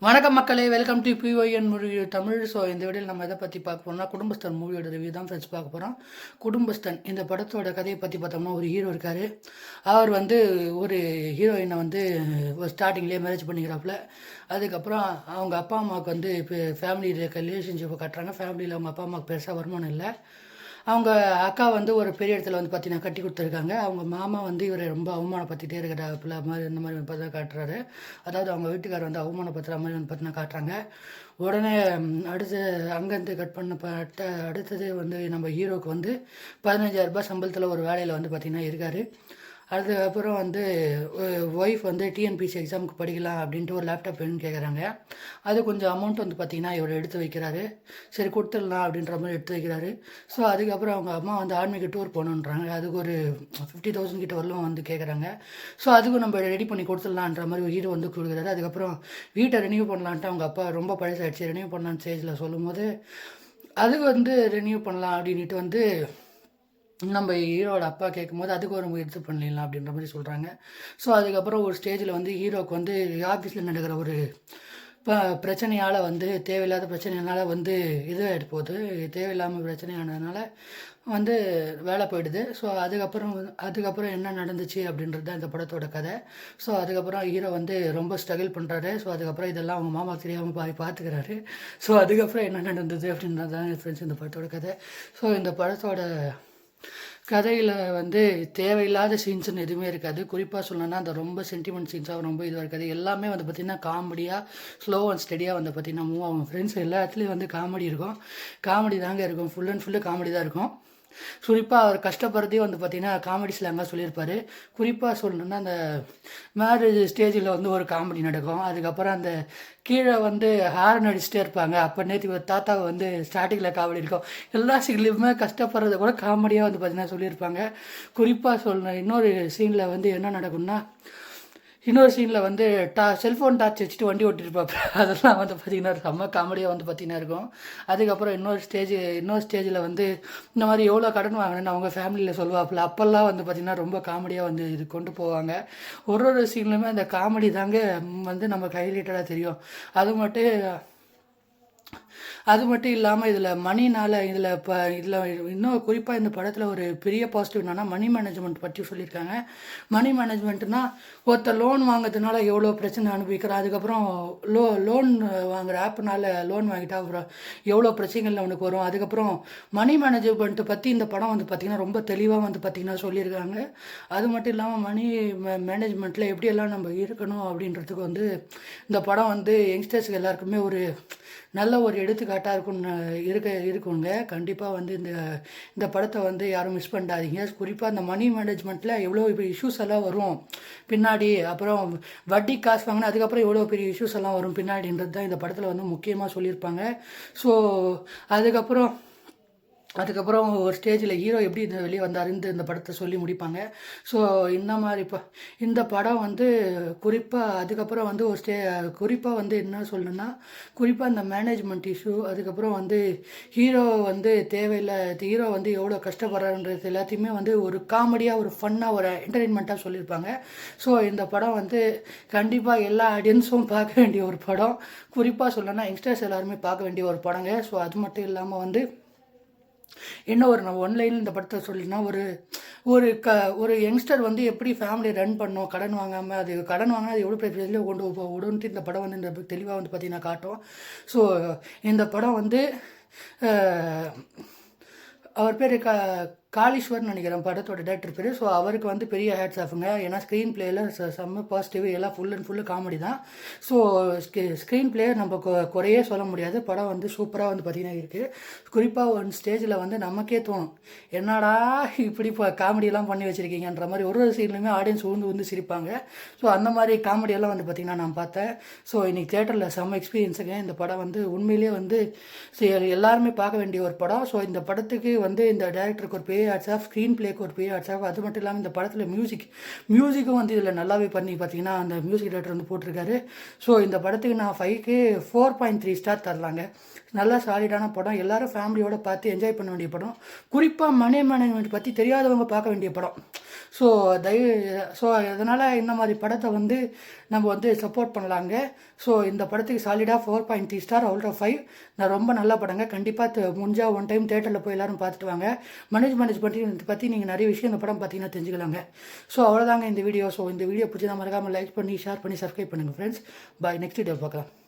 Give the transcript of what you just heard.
வணக்கம் மக்களே, welcome to பிஒஎன் மூவி தமிழ். ஸோ இந்த வீடியோவில் நம்ம எதை பற்றி பார்க்க போகிறோம்னா குடும்பஸ்தன் மூவியோட ரிவ்யூ தான் ஃப்ரெண்ட்ஸ் பார்க்க போகிறோம். குடும்பஸ்தன் இந்த படத்தோட கதையை பற்றி பார்த்தோம்னா, ஒரு ஹீரோ இருக்கார். அவர் வந்து ஒரு ஹீரோயினை வந்து ஒரு ஸ்டார்டிங்லேயே மேரேஜ் பண்ணிக்கிறாப்புல. அதுக்கப்புறம் அவங்க அப்பா அம்மாவுக்கு வந்து இப்போ ஃபேமிலி ரிலேஷன்ஷிப்பை கட்டுறாங்க. ஃபேமிலியில் அவங்க அப்பா அம்மாவுக்கு பெருசாக வருமானம் இல்லை. அவங்க அக்கா வந்து ஒரு பெரிய இடத்துல வந்து பார்த்தீங்கன்னா கட்டி கொடுத்துருக்காங்க. அவங்க மாமா வந்து இவரை ரொம்ப அவமானப்படுத்திட்டே இருக்கிறாப்புல மாதிரி இந்த மாதிரி பார்த்தா காட்டுறாரு. அதாவது அவங்க வீட்டுக்காரர் வந்து அவமானப்படுத்துகிற மாதிரி வந்து பார்த்தீங்கன்னா காட்டுறாங்க. உடனே அடுத்து அங்கேருந்து கட் பண்ணப்பட்ட அடுத்தது வந்து நம்ம ஹீரோவுக்கு வந்து 15,000 சம்பளத்தில் ஒரு வேலையில் வந்து பார்த்திங்கன்னா இருக்கார். அதுக்கப்புறம் வந்து ஒய்ஃப் வந்து டிஎன்பிசி எக்ஸாமுக்கு படிக்கலாம் அப்படின்ட்டு ஒரு லேப்டாப் வேணும்னு கேட்குறாங்க. அது கொஞ்சம் அமௌண்ட் வந்து பார்த்திங்கன்னா இவர் எடுத்து வைக்கிறாரு. சரி கொடுத்துடலாம் அப்படின்ற மாதிரி எடுத்து வைக்கிறாரு. ஸோ அதுக்கப்புறம் அவங்க அம்மா வந்து ஆர்மிக்கு டூர் போகணுன்றாங்க. அதுக்கு ஒரு 50,000 கிட்ட வரலும் வந்து கேட்குறாங்க. ஸோ அதுக்கும் நம்ம ரெடி பண்ணி கொடுத்துடலான்ற மாதிரி ஒரு ஹீரோ வந்து கொடுக்குறாரு. அதுக்கப்புறம் வீட்டை ரெனியூ பண்ணலான்ட்டு அவங்க அப்பா ரொம்ப பழசாகிடுச்சு, ரெனியூ பண்ணலான்னு ஸ்டேஜில் சொல்லும்போது அதுக்கு வந்து ரெனியூ பண்ணலாம் அப்படின்ட்டு வந்து நம்ம ஹீரோட அப்பா கேட்கும்போது அதுக்கு ஒரு முயற்சி பண்ணிடலாம் அப்படின்ற மாதிரி சொல்கிறாங்க. ஸோ அதுக்கப்புறம் ஒரு ஸ்டேஜில் வந்து ஹீரோவுக்கு வந்து ஆஃபீஸில் நடக்கிற ஒரு பிரச்சனையால் வந்து தேவையில்லாத பிரச்சனையால் வந்து இதாகிட்டு போகுது. தேவையில்லாமல் பிரச்சனையானதுனால வந்து வேலை போயிடுது. ஸோ அதுக்கப்புறம் என்ன நடந்துச்சு அப்படின்றது தான் இந்த படத்தோட கதை. ஸோ அதுக்கப்புறம் ஹீரோ வந்து ரொம்ப ஸ்ட்ரகிள் பண்ணுறாரு. ஸோ அதுக்கப்புறம் இதெல்லாம் அவங்க மாமா தெரியாமல் பார்த்துக்கிறாரு. ஸோ அதுக்கப்புறம் என்ன நடந்தது அப்படின்றது தான் ஃப்ரெண்ட்ஸ் இந்த படத்தோட கதை. ஸோ இந்த படத்தோட கதையில் வந்து தேவையில்லாத சீன்ஸ்னு எதுவுமே இருக்காது. குறிப்பாக சொல்லணும்னா அந்த ரொம்ப சென்டிமெண்ட் சீன்ஸாக ரொம்ப இதுவாக இருக்காது. எல்லாமே வந்து பார்த்திங்கன்னா காமெடியாக ஸ்லோ அண்ட் ஸ்டெடியாக வந்து பார்த்திங்கன்னா மூவ் ஆகும். ஃப்ரெண்ட்ஸ் எல்லா இடத்துலையும் வந்து காமெடி இருக்கும். காமெடி தாங்க இருக்கும். ஃபுல் அண்ட் ஃபுல்லு காமெடி தான் இருக்கும். குறிப்பாக அவர் கஷ்டப்படுறதே வந்து பார்த்திங்கன்னா காமெடி ஸ்லாங்காக சொல்லியிருப்பார். குறிப்பாக சொல்லணுன்னா அந்த மேரேஜ் ஸ்டேஜில் வந்து ஒரு காமெடி நடக்கும். அதுக்கப்புறம் அந்த கீழே வந்து ஹாரன் அடிச்சுட்டே இருப்பாங்க. அப்போ நேற்று ஒரு தாத்தாவை வந்து ஸ்டார்டிங்கில் காமெடி இருக்கும். எல்லா சீன்லேயுமே கஷ்டப்படுறத கூட காமெடியாக வந்து பார்த்திங்கன்னா சொல்லியிருப்பாங்க. குறிப்பாக சொல்லணும் இன்னொரு சீனில் வந்து என்ன நடக்கும்னா, இன்னொரு சீனில் வந்து செல்ஃபோன் டார்ச் வச்சுட்டு வண்டி ஓட்டிருப்பாப்ப. அதெல்லாம் வந்து பார்த்திங்கன்னா செம்ம காமெடியாக வந்து பார்த்திங்கன்னா இருக்கும். அதுக்கப்புறம் இன்னொரு ஸ்டேஜில் வந்து இந்த மாதிரி எவ்வளோ கடன் வாங்கினேன்னு அவங்க ஃபேமிலியில் சொல்லுவாப்புல. அப்போல்லாம் வந்து பார்த்திங்கன்னா ரொம்ப காமெடியாக வந்து இது கொண்டு போவாங்க. ஒரு சீன்லையுமே அந்த காமெடி தாங்க வந்து நமக்கு ஹைலைட்டடாக தெரியும். அது மட்டும் இல்லாமல் இதில் இன்னும் குறிப்பாக இந்த படத்தில் ஒரு பெரிய பாசிட்டிவ் என்னென்னா மணி மேனேஜ்மெண்ட் பற்றி சொல்லியிருக்காங்க. மணி மேனேஜ்மெண்ட்னா ஒருத்தர் லோன் வாங்கிறதுனால எவ்வளோ பிரச்சனை அனுபவிக்கிறான். அதுக்கப்புறம் லோன் வாங்குகிற ஆப்னால லோன் வாங்கிட்டா அப்புறம் எவ்வளோ பிரச்சனைகள் அவனுக்கு வரும். அதுக்கப்புறம் மணி மேனேஜ்மெண்ட்டை பற்றி இந்த படம் வந்து பார்த்திங்கன்னா ரொம்ப தெளிவாக வந்து பார்த்திங்கன்னா சொல்லியிருக்காங்க. அது மட்டும் இல்லாமல் மணி மேனேஜ்மெண்ட்டில் எப்படியெல்லாம் நம்ம இருக்கணும் அப்படின்றதுக்கு வந்து இந்த படம் வந்து யங்ஸ்டர்ஸுக்கு எல்லாருக்குமே ஒரு நல்ல ஒரு எடுத்துக்காட்டாக இருக்குங்க. கண்டிப்பாக வந்து இந்த படத்தை வந்து யாரும் மிஸ் பண்ணாதீங்க. குறிப்பாக இந்த மணி மேனேஜ்மெண்ட்டில் எவ்வளோ பெரிய இஷ்யூஸ் எல்லாம் வரும் பின்னாடி. அப்புறம் வட்டி காசு வாங்கினா அதுக்கப்புறம் எவ்வளோ பெரிய இஷ்யூஸ் எல்லாம் வரும் பின்னாடின்றது தான் இந்த படத்தில் வந்து முக்கியமாக சொல்லியிருப்பாங்க. ஸோ அதுக்கப்புறம் ஒரு ஸ்டேஜில் ஹீரோ எப்படி வெளியே வந்தாருன்னு இந்த படத்தை சொல்லி முடிப்பாங்க. ஸோ இந்த மாதிரி இந்த படம் வந்து அதுக்கப்புறம் வந்து குறிப்பாக வந்து என்ன சொல்லணுன்னா, குறிப்பாக இந்த மேனேஜ்மெண்ட் இஷ்யூ, அதுக்கப்புறம் வந்து ஹீரோ வந்து ஹீரோ வந்து எவ்வளோ கஷ்டப்படுறாருன்றது எல்லாத்தையுமே வந்து ஒரு காமெடியாக ஒரு ஃபன்னாக ஒரு என்டர்டெயின்மெண்ட்டாக சொல்லியிருப்பாங்க. ஸோ இந்த படம் வந்து கண்டிப்பாக எல்லா ஆடியன்ஸும் பார்க்க வேண்டிய ஒரு படம். குறிப்பாக சொல்லணுன்னா யங்ஸ்டர்ஸ் எல்லாருமே பார்க்க வேண்டிய ஒரு படங்க. ஸோ அது மட்டும் இல்லாமல் வந்து என்ன நான் ஒன்லைனில் இந்த படத்தை சொல்லினா, ஒரு யங்ஸ்டர் வந்து எப்படி ஃபேமிலி ரன் பண்ணணும், கடன் வாங்காமல் அது எவ்வளோ பெரிய இதில் கொண்டு விடுன்ட்டு இந்த படம் வந்து இந்த தெளிவாக வந்து பார்த்திங்கன்னா காட்டும். ஸோ இந்த படம் வந்து அவர் பேர் காளீஸ்வர்னு நினைக்கிறேன் படத்தோட டேரக்டர் பேர். ஸோ அவருக்கு வந்து பெரிய ஹேட்ஸ் ஆஃபுங்க. ஏன்னா ஸ்க்ரீன் பிளேயில் செம்ம பாசிட்டிவ், எல்லாம் ஃபுல் அண்ட் ஃபுல்லு காமெடி தான். ஸோ ஸ்க்ரீன் பிளே நம்ம குறையே சொல்ல முடியாது. படம் வந்து சூப்பராக வந்து பார்த்திங்கன்னா இருக்குது. குறிப்பாக ஒரு ஸ்டேஜில் வந்து நமக்கே தோணும், என்னடா இப்படி காமெடியெல்லாம் பண்ணி வச்சுருக்கீங்கன்ற மாதிரி. ஒரு சீன்லையுமே ஆடியன்ஸ் ஊந்து சிரிப்பாங்க. ஸோ அந்த மாதிரி காமெடியெல்லாம் வந்து பார்த்திங்கன்னா நான் பார்த்தேன். ஸோ இன்றைக்கி தேட்டரில் செம்ம எக்ஸ்பீரியன்ஸுங்க. இந்த படம் வந்து உண்மையிலே வந்து எல்லாருமே பார்க்க வேண்டிய ஒரு படம். ஸோ இந்த படத்துக்கு வந்து இந்த டேரக்டருக்கு ஒரு பெரிய ஹேட்ஸ் ஆஃப், ஸ்க்ரீன் பிளேக்கு ஒரு பெரிய ஹேட்ஸ் ஆஃப். அது மட்டும் இல்லாமல் இந்த படத்தில் மியூசிக்கும் வந்து இதில் நல்லாவே பண்ணி பார்த்தீங்கன்னா அந்த மியூசிக் டேரக்டர் வந்து போட்டிருக்காரு. ஸோ இந்த படத்துக்கு நான் 5க்கு 4.3 ஸ்டார் தரலாங்க. நல்லா சாலிடான படம். எல்லோரும் ஃபேமிலியோடு பார்த்து என்ஜாய் பண்ண வேண்டிய படம். குறிப்பாக மணி மேனேஜ்மெண்ட் பற்றி தெரியாதவங்க பார்க்க வேண்டிய படம். ஸோ தயவு ஸோ அதனால் இந்த மாதிரி படத்தை வந்து நம்ம வந்து சப்போர்ட் பண்ணலாங்க. ஸோ இந்த படத்துக்கு சாலிடாக 4.3 ஸ்டார் அவுட் ஆஃப் 5. நான் ரொம்ப நல்ல படங்க. கண்டிப்பாக முடிஞ்சால் ஒன் டைம் தேட்டரில் போய் எல்லோரும் பார்த்துட்டு வாங்க. மனோஜ் பற்றி நீங்கள் நிறைய விஷயம் இந்த படம் பார்த்தீங்கன்னா தெரிஞ்சுக்கலாங்க. ஸோ அவ்வளோதாங்க இந்த வீடியோ. ஸோ இந்த வீடியோ பிடிச்சதா மறக்காமல் லைக் பண்ணி ஷேர் பண்ணி சப்ஸ்கிரைப் பண்ணுங்கள் ஃப்ரெண்ட்ஸ். பாய். நெக்ஸ்ட் வீடியோ பார்க்கலாம்.